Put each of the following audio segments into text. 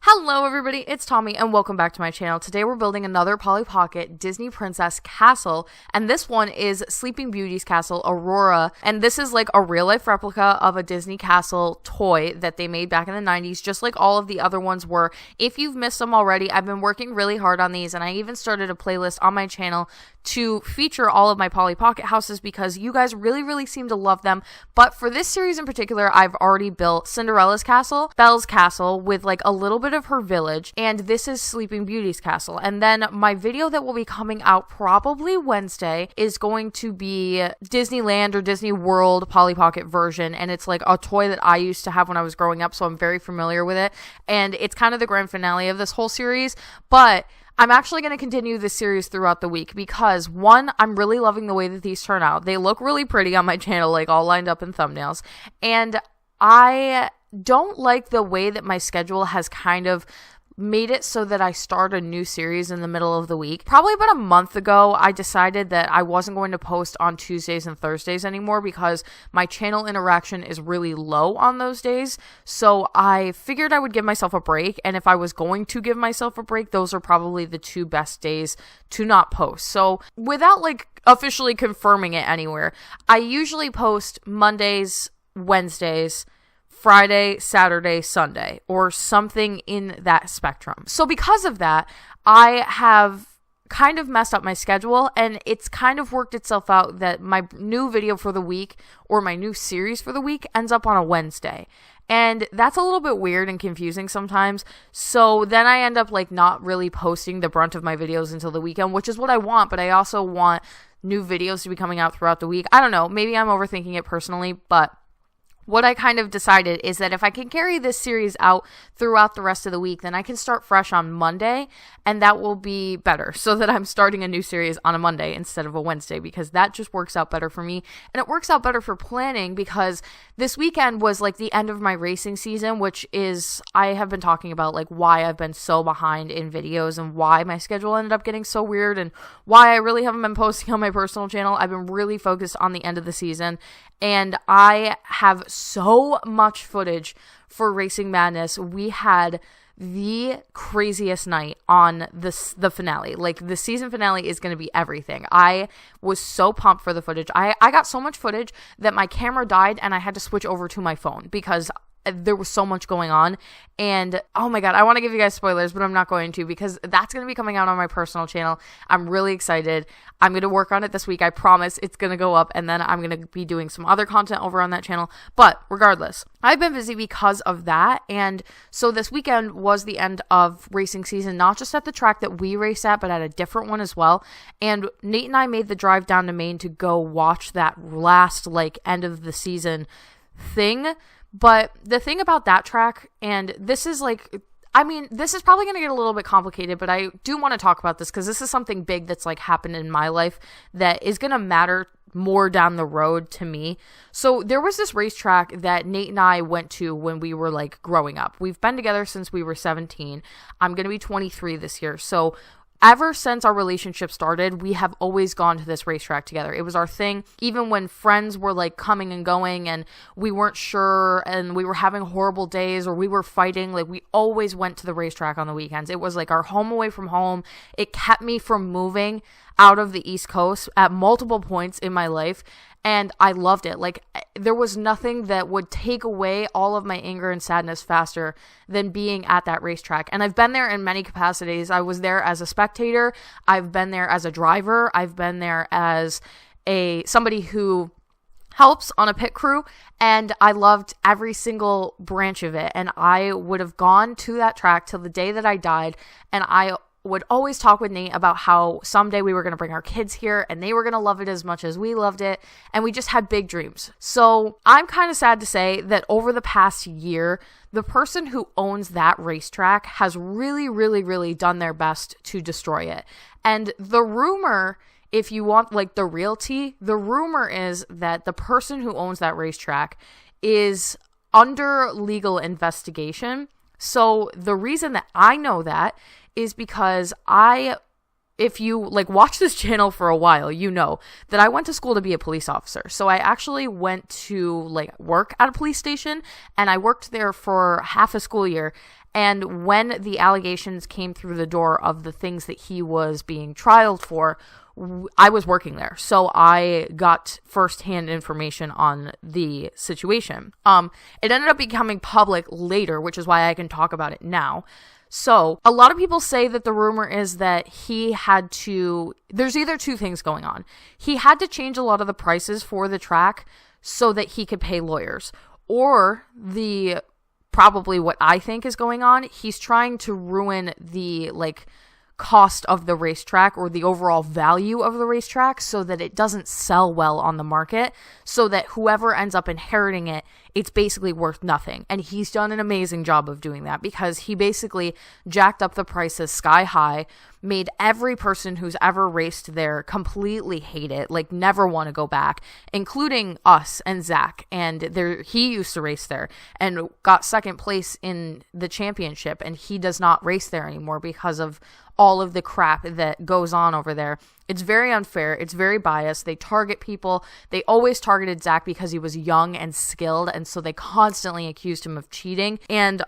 Hello everybody, it's Tommy and welcome back to my channel. Today we're building another Polly Pocket Disney Princess castle, and this one is Sleeping Beauty's castle, Aurora, and this is like a real life replica of a Disney castle toy that they made back in the 90s, just like all of the other ones were. If you've missed them already, I've been working really hard on these, and I even started a playlist on my channel to feature all of my Polly Pocket houses because you guys really seem to love them. But for this series in particular, I've already built Cinderella's castle, Belle's castle with like a little bit of her village, and this is Sleeping Beauty's castle. And then my video that will be coming out probably Wednesday is going to be Disneyland or Disney World Polly Pocket version, and it's like a toy that I used to have when I was growing up, so I'm very familiar with it, and it's kind of the grand finale of this whole series. But I'm actually going to continue this series throughout the week because, one, I'm really loving the way that these turn out. They look really pretty on my channel, like all lined up in thumbnails, and I don't like the way that my schedule has kind of made it so that I start a new series in the middle of the week. Probably about a month ago, I decided that I wasn't going to post on Tuesdays and Thursdays anymore because my channel interaction is really low on those days. So I figured I would give myself a break, and if I was going to give myself a break, those are probably the two best days to not post. So without like officially confirming it anywhere, I usually post Mondays, Wednesdays, Friday, Saturday, Sunday, or something in that spectrum. So because of that, I have kind of messed up my schedule, and it's kind of worked itself out that my new video for the week or my new series for the week ends up on a Wednesday. And that's a little bit weird and confusing sometimes. So then I end up like not really posting the brunt of my videos until the weekend, which is what I want, but I also want new videos to be coming out throughout the week. I don't know, maybe I'm overthinking it personally, but what I kind of decided is that if I can carry this series out throughout the rest of the week, then I can start fresh on Monday, and that will be better, so that I'm starting a new series on a Monday instead of a Wednesday, because that just works out better for me, and it works out better for planning because this weekend was like the end of my racing season, which is, I have been talking about like why I've been so behind in videos and why my schedule ended up getting so weird and why I really haven't been posting on my personal channel. I've been really focused on the end of the season, and I have so much footage for Racing Madness. We had the craziest night on the finale. Like, the season finale is going to be everything. I was so pumped for the footage. I got so much footage that my camera died and I had to switch over to my phone because there was so much going on. And oh my god, I want to give you guys spoilers, but I'm not going to because that's going to be coming out on my personal channel. I'm really excited. I'm going to work on it this week. I promise it's going to go up, and then I'm going to be doing some other content over on that channel. But regardless, I've been busy because of that. And so this weekend was the end of racing season, not just at the track that we race at, but at a different one as well. And Nate and I made the drive down to Maine to go watch that last like end of the season thing. But the thing about that track, and this is like, I mean, this is probably going to get a little bit complicated, but I do want to talk about this because this is something big that's like happened in my life that is going to matter more down the road to me. So there was this racetrack that Nate and I went to when we were like growing up. We've been together since we were 17. I'm going to be 23 this year. So ever since our relationship started, we have always gone to this racetrack together. It was our thing. Even when friends were like coming and going and we weren't sure and we were having horrible days or we were fighting, like we always went to the racetrack on the weekends. It was like our home away from home. It kept me from moving out of the East Coast at multiple points in my life. And I loved it. Like, there was nothing that would take away all of my anger and sadness faster than being at that racetrack. And I've been there in many capacities. I was there as a spectator. I've been there as a driver. I've been there as somebody who helps on a pit crew, and I loved every single branch of it. And I would have gone to that track till the day that I died, and I would always talk with Nate about how someday we were going to bring our kids here and they were going to love it as much as we loved it. And we just had big dreams. So I'm kind of sad to say that over the past year, the person who owns that racetrack has really done their best to destroy it. And the rumor, if you want like the real tea, the rumor is that the person who owns that racetrack is under legal investigation. So the reason that I know that is because I if you like watch this channel for a while, you know that I went to school to be a police officer. So I actually went to like work at a police station, and I worked there for half a school year. And when the allegations came through the door of the things that he was being trialed for, I was working there. So I got firsthand information on the situation. It ended up becoming public later, which is why I can talk about it now. So a lot of people say that the rumor is that he had to, there's either two things going on. He had to change a lot of the prices for the track so that he could pay lawyers, or probably what I think is going on, he's trying to ruin the like cost of the racetrack or the overall value of the racetrack so that it doesn't sell well on the market, so that whoever ends up inheriting it, it's basically worth nothing. And he's done an amazing job of doing that, because he basically jacked up the prices sky high, made every person who's ever raced there completely hate it, like never want to go back, including us and Zach. And he used to race there and got second place in the championship, and he does not race there anymore because of all of the crap that goes on over there. It's very unfair. It's very biased. They target people. They always targeted Zach because he was young and skilled, and so they constantly accused him of cheating. And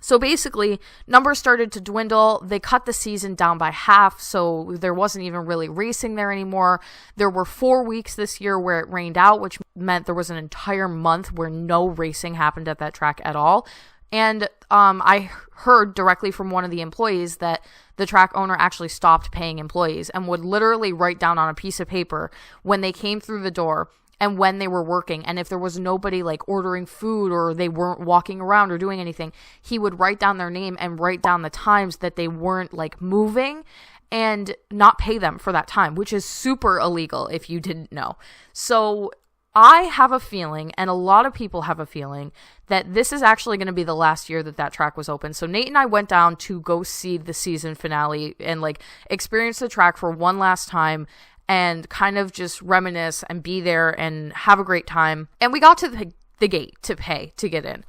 so basically, numbers started to dwindle. They cut the season down by half, so there wasn't even really racing there anymore. There were 4 weeks this year where it rained out, which meant there was an entire month where no racing happened at that track at all. And I heard directly from one of the employees that the track owner actually stopped paying employees and would literally write down on a piece of paper when they came through the door and when they were working. And if there was nobody like ordering food or they weren't walking around or doing anything, he would write down their name and write down the times that they weren't like moving and not pay them for that time, which is super illegal if you didn't know. So I have a feeling, and a lot of people have a feeling, that this is actually going to be the last year that that track was open. So Nate and I went down to go see the season finale and like experience the track for one last time and kind of just reminisce and be there and have a great time. And we got to the gate to pay to get in.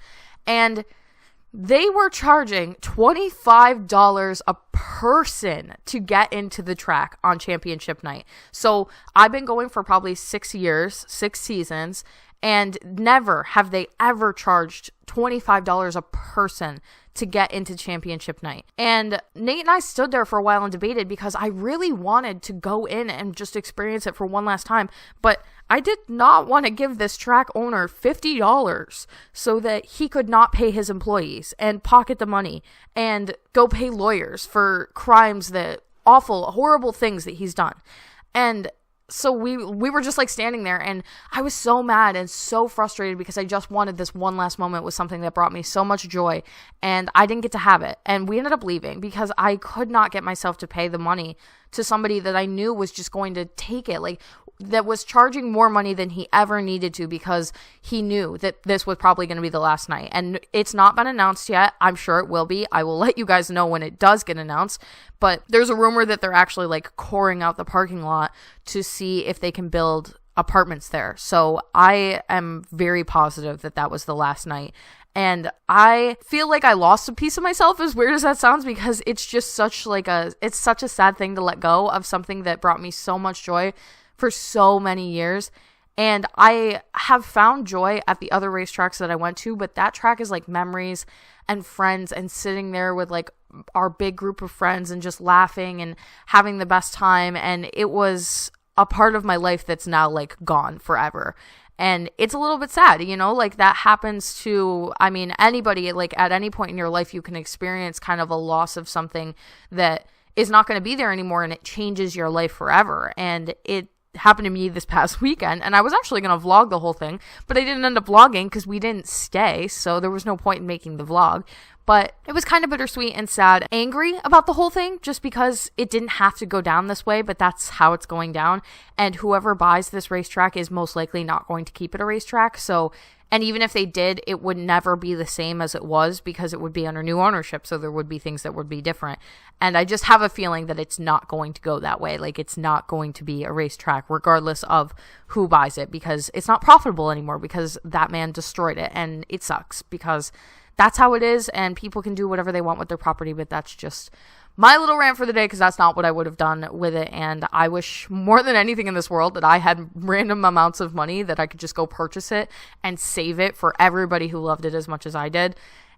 And they were charging $25 a person to get into the track on championship night. So I've been going for probably 6 years, 6 seasons, and never have they ever charged $25 a person to get into championship night. And Nate and I stood there for a while and debated, because I really wanted to go in and just experience it for one last time, but I did not want to give this track owner $50 so that he could not pay his employees and pocket the money and go pay lawyers for crimes, that awful, horrible things that he's done. And so we were just like standing there, and I was so mad and so frustrated because I just wanted this one last moment with something that brought me so much joy, and I didn't get to have it. And we ended up leaving because I could not get myself to pay the money to somebody that I knew was just going to take it, like that was charging more money than he ever needed to, because he knew that this was probably going to be the last night. And it's not been announced yet. I'm sure it will be. I will let you guys know when it does get announced. But there's a rumor that they're actually like coring out the parking lot to see if they can build apartments there. So I am very positive that that was the last night. And I feel like I lost a piece of myself, as weird as that sounds, because it's just such a sad thing to let go of something that brought me so much joy for so many years. And I have found joy at the other racetracks that I went to, but that track is like memories and friends and sitting there with like our big group of friends and just laughing and having the best time. And it was a part of my life that's now like gone forever. And it's a little bit sad, you know, like that happens to, I mean, anybody. Like at any point in your life, you can experience kind of a loss of something that is not going to be there anymore, and it changes your life forever. And it happened to me this past weekend, and I was actually going to vlog the whole thing, but I didn't end up vlogging because we didn't stay, so there was no point in making the vlog. But it was kind of bittersweet and sad, angry about the whole thing, just because it didn't have to go down this way, but that's how it's going down. And whoever buys this racetrack is most likely not going to keep it a racetrack. So, and even if they did, it would never be the same as it was, because it would be under new ownership. So there would be things that would be different. And I just have a feeling that it's not going to go that way. Like it's not going to be a racetrack regardless of who buys it, because it's not profitable anymore, because that man destroyed it. And it sucks, because that's how it is, and people can do whatever they want with their property, but that's just my little rant for the day, because that's not what I would have done with it, and I wish more than anything in this world that I had random amounts of money that I could just go purchase it and save it for everybody who loved it as much as I did.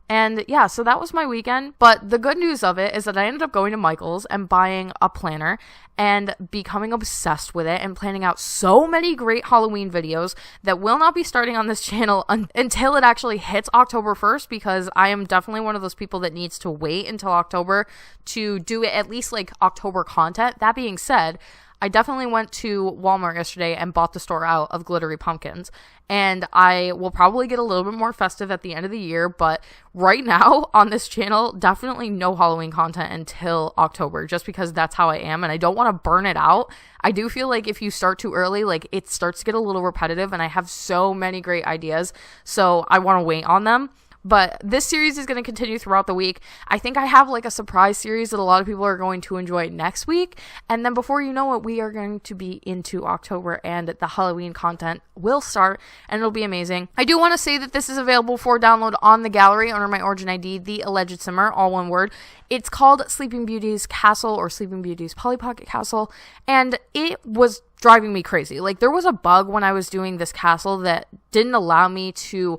And yeah, so that was my weekend. But the good news of it is that I ended up going to Michael's and buying a planner and becoming obsessed with it and planning out so many great Halloween videos that will not be starting on this channel until it actually hits October 1st, because I am definitely one of those people that needs to wait until October to do it, at least like October content. That being said, I definitely went to Walmart yesterday and bought the store out of glittery pumpkins. And I will probably get a little bit more festive at the end of the year, but right now on this channel, definitely no Halloween content until October, just because that's how I am and I don't want to burn it out. I do feel like if you start too early, like it starts to get a little repetitive, and I have so many great ideas, so I want to wait on them. But this series is going to continue throughout the week. I think I have like a surprise series that a lot of people are going to enjoy next week. And then before you know it, we are going to be into October and the Halloween content will start and it'll be amazing. I do want to say that this is available for download on the gallery under my origin ID, theallegedsimmer, all one word. It's called Sleeping Beauty's Castle or Sleeping Beauty's Polly Pocket Castle. And it was driving me crazy. Like there was a bug when I was doing this castle that didn't allow me to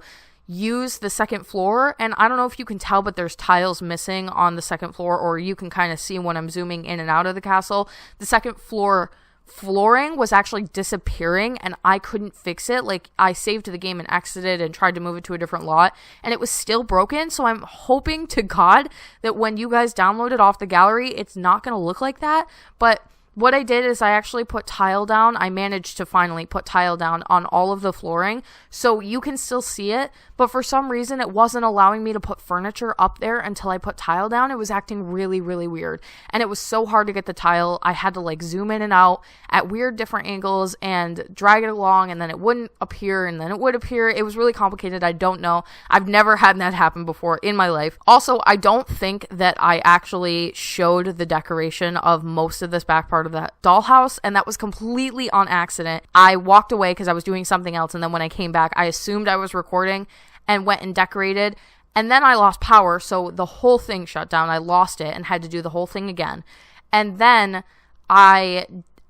use the second floor, and I don't know if you can tell, but there's tiles missing on the second floor, or you can kind of see when I'm zooming in and out of the castle. The second floor flooring was actually disappearing and I couldn't fix it. Like I saved the game and exited and tried to move it to a different lot and it was still broken. So I'm hoping to God that when you guys download it off the gallery, it's not going to look like that. But what I did is I actually put tile down. I managed to finally put tile down on all of the flooring so you can still see it, but for some reason it wasn't allowing me to put furniture up there until I put tile down. It was acting really, really weird, and it was so hard to get the tile. I had to like zoom in and out at weird different angles and drag it along, and then it wouldn't appear and then it would appear. It was really complicated. I don't know. I've never had that happen before in my life. Also, I don't think that I actually showed the decoration of most of this back part of that dollhouse, and that was completely on accident. I walked away because I was doing something else, and then when I came back I assumed I was recording and went and decorated, and then I lost power, so the whole thing shut down. I lost it and had to do the whole thing again, and then I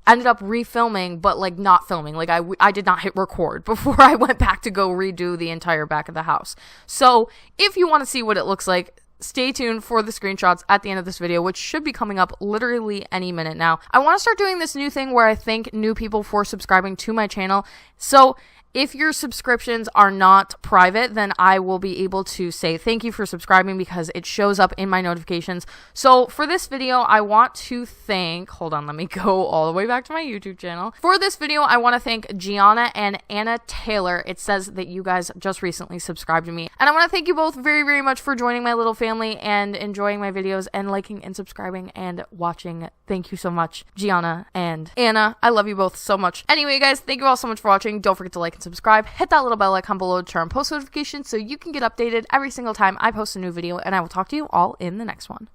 ended up refilming, but like not filming. Like I did not hit record before I went back to go redo the entire back of the house. So if you want to see what it looks like, stay tuned for the screenshots at the end of this video, which should be coming up literally any minute now. I want to start doing this new thing where I thank new people for subscribing to my channel. So if your subscriptions are not private, then I will be able to say thank you for subscribing because it shows up in my notifications. So for this video, I want to thank, hold on, let me go all the way back to my YouTube channel. For this video, I want to thank Gianna and Anna Taylor. It says that you guys just recently subscribed to me. And I want to thank you both very, very much for joining my little family and enjoying my videos and liking and subscribing and watching. Thank you so much, Gianna and Anna. I love you both so much. Anyway, guys, thank you all so much for watching. Don't forget to like and subscribe. Hit that little bell icon below to turn on post notifications so you can get updated every single time I post a new video, and I will talk to you all in the next one.